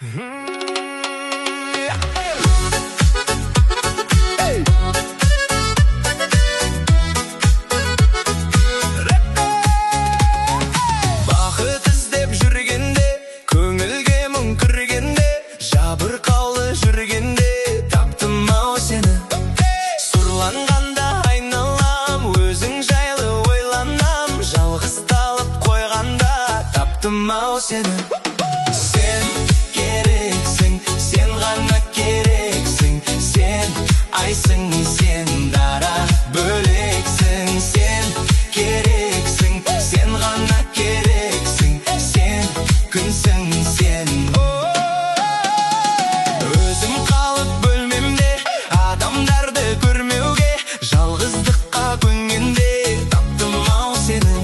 Бақыт іздеп жүргенде, көңілге мұң кіргенде, жабырқаулы жүргенде таптым-ау сені. Сұрланғанда айналам, өзің жайлы ойланам, жалғызталып қойғанда таптым-ау сені. Сен керексің, сен ғана керексің, сен айсың, сен дара бөлексің. Сен керексің, сен ғана керексің, сен күнсің, сен. Өзім қалып бөлмемде, адамдарды көрмеуге, жалғыздыққа көнгенде таптым-ау сені.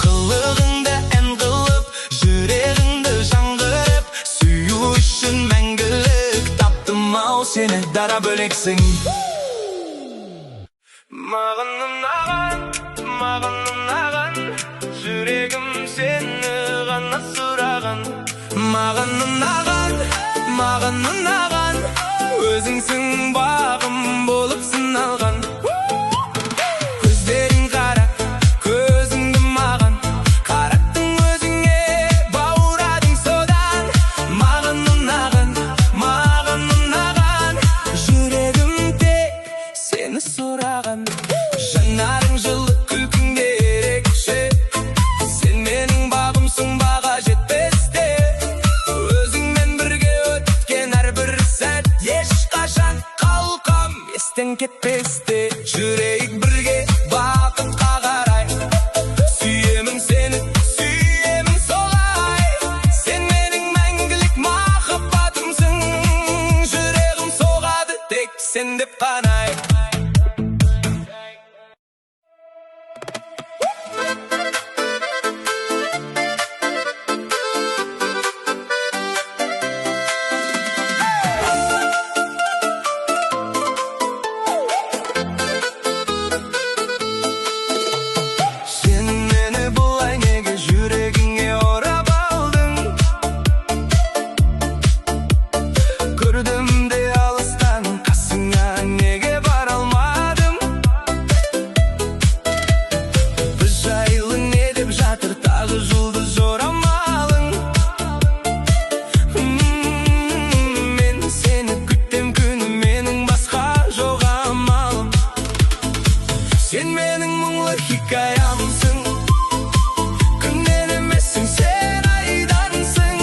Қылығыңды ән қылып, жүрегіңді жаңғырып, сүю үшін мәңгілік таптым-ау сені. Дара бөлексің. Маған ұнаған, жүрегім сені ғана сұраған. Маған ұнаған, өзіңсің бағым болып сыналған. Көздерің қара, көзіңді маған қараттың, өзіңе бауырадың содан. Маған ұнаған, жүрегім тек сені сұраған. Жанарың жылы, күлкің де ерекше, сен менің бағымсың, баға жетпесте. Өзіңмен бірге өткен әрбір сәт, ешқашан қалқам естен кетпесте. Жүрейік бірге бақытқа қарай, сүйемін сені, сүйемін солай. Сен менің мәңгілік махаббатымсың, жүрегім соғады тек сен деп қанай. Сен мені бұлай неге жүрегіңе орап алдың? Көрдім де алыстан, қасыңа неге бара алмадым? Біз жайлы не деп жатыр тағы жұлдыз жорамалың? Мен сені күттем күні, менің басқа жоқ амалым. Сен менің мұңлы хикаямсың, күннен емессің, сен айдансың.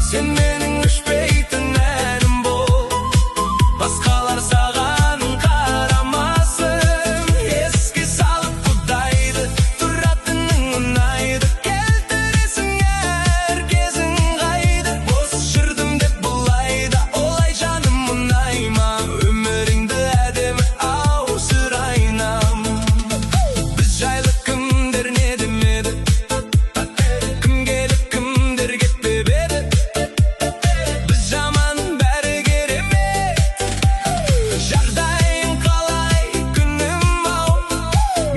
Сен менің өшпейтін әнім бол, басқалар саған қарамасын. Еске салып құдайды, тұратының ұнайды, келтіресің әр кезің қайды. Бос жүрдім деп бұлайда, олай жаным ұнайма, өміріңді әдемі ау сұрайнам. Біз жайлы кімдер не демеді, кім келіп кімдер кетпеп еді. Біз жаман бәрі керемет, жағдайың қалай күнім ау?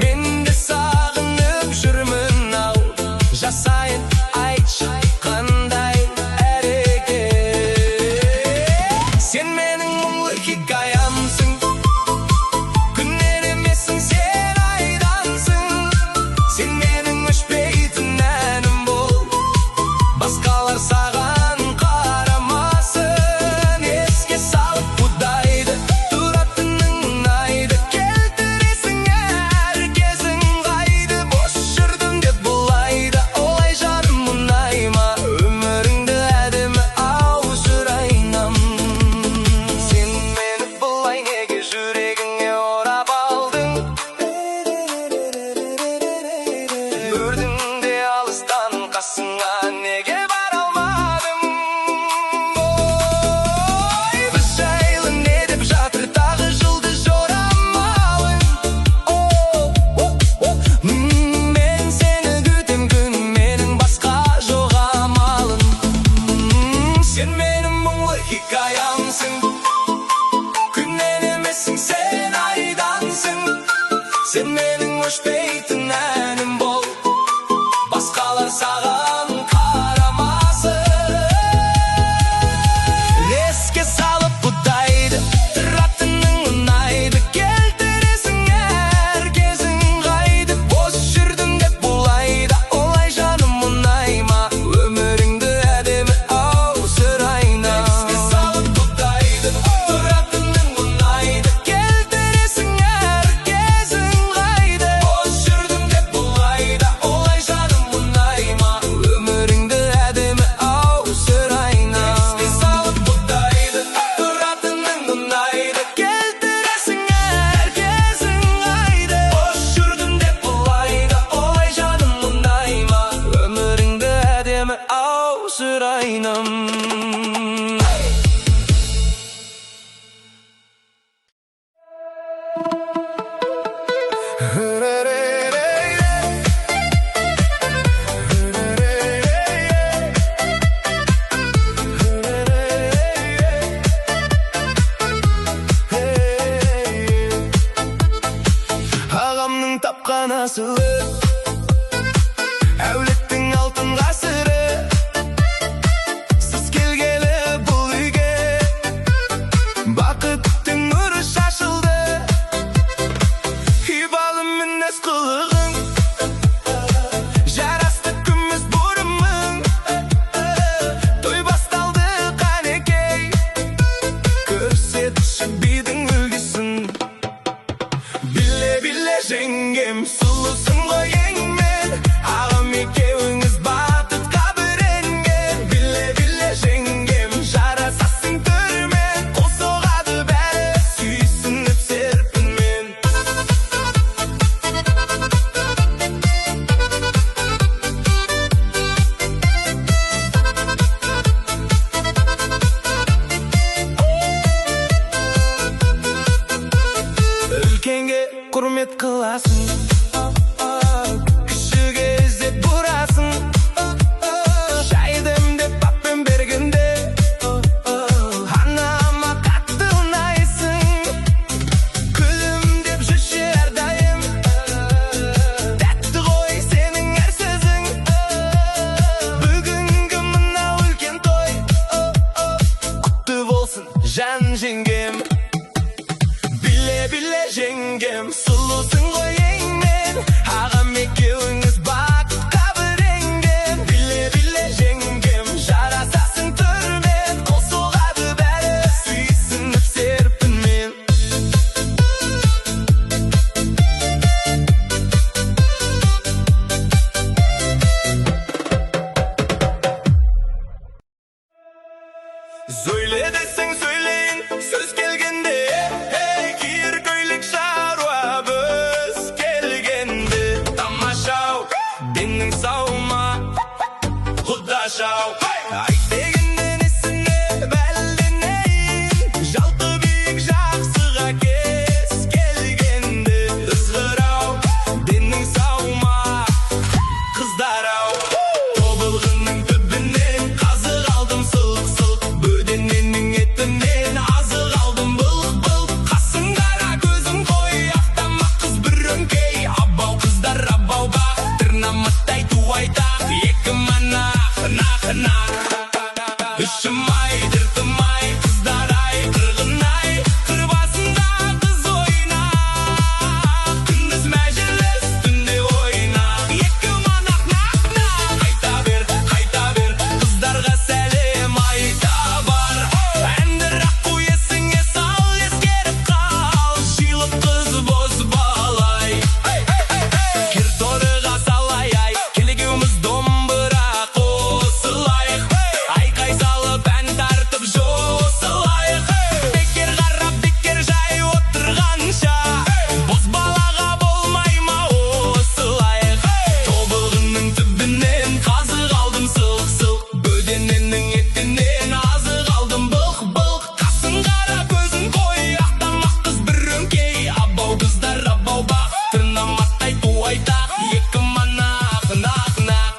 Мен де сағынып жүрмін ау, жасайын айтшы қандай әрекет. Сен менің мұңлы хикаямсың, күннен емессің, сен айдансың. Сен менің өшпейтін әнім бол, басқалар саған қарамасын. Еске салып құдайды, тұратының ұнайды, келтіресің әр кезің қайды. Бос жүрдім деп бұлайда, олай жаным ұнайма, өміріңді әдемі ау сұрайнам. Сен мені бұлай неге жүрегіңе орап алдың? Көрдің де алыстан, қасыңа неге бара алмадым? Біз жайлы не деп жатыр тағы жұлдыз жорамалың? Мен сені күтем күн, менің басқа жоқ амалым. Сен менің мұңлы хикаямсың, күннен емессің, сен айдансың. Сен менің өшпейтін әнім бол, басқалар саған қарамасын. жеңгем. Біле жеңгем, сұлусың ғой еңмен, ағам екеуіңіз бақытқа біренген. Біле жеңгем, жарасасың түрмен, қол соғады бәрі сүйсініп серпінмен. Söyle desең сөйлейін, сөз келгенде, киер көйлек шаруа біз келгенде. Тамашау, денің сау ма, құдашау. Айт дегенде несіне бәлденейін, жалқы биік жақсыға кез келгенде. Ызғырау, денің сау ма, қыздарау. Тобылғының түбінен қазық алдым сылқ-сылқ, бөдененің етінен азық алдым былқ-былқ. Қасың қара көзің қой, ақтамақ қыз бір өңкей, абау қыздар абауға тырнаматтай туайтақ. Екі манақ, нақ-нақ, үшім-ай, діртім-ай, қыздар-ай, қырғын-ай, қыр басында қыз ойнақ. Күндіз мәжіліс, түнде ойнақ, екі манақ, нақ-нақ. Қайта бер, қыздарға сәлем айта бар. Әндір-ақ қойесіңе сал, ескеріп қал, жиылып қыз бозбалай. Кер торыға салай-ай, келегеуміз домбыра қосылайық. Айқай салып ән тартып жосылайық. Бекер қарап, бекер жай отырғанша, бозбалаға болмай ма осылайық. Тобылғының түбінен қазық алдым сылқ-сылқ, бөдененің етінен азық алдым былқ-былқ. Қасың қара көзің қой, ақтамақ қыз бір өңкей, абау қыздар абауға тырнаматтай туайтақ. Екі манақ, нақ-нақ.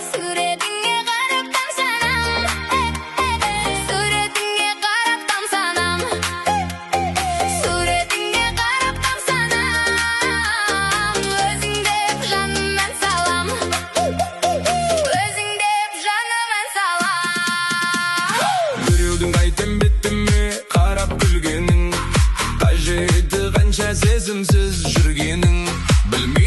Суретіңе қарап тамсанам, суретіңе қарап тамсанам, суретіңе қарап тамсанам. Өзің деп жаным ән салам, өзің деп жаным ән салам. Біреудің қайтем бетіме қарап күлгенің, қай жерді қанша сезімсіз жүргенің, білмеймін.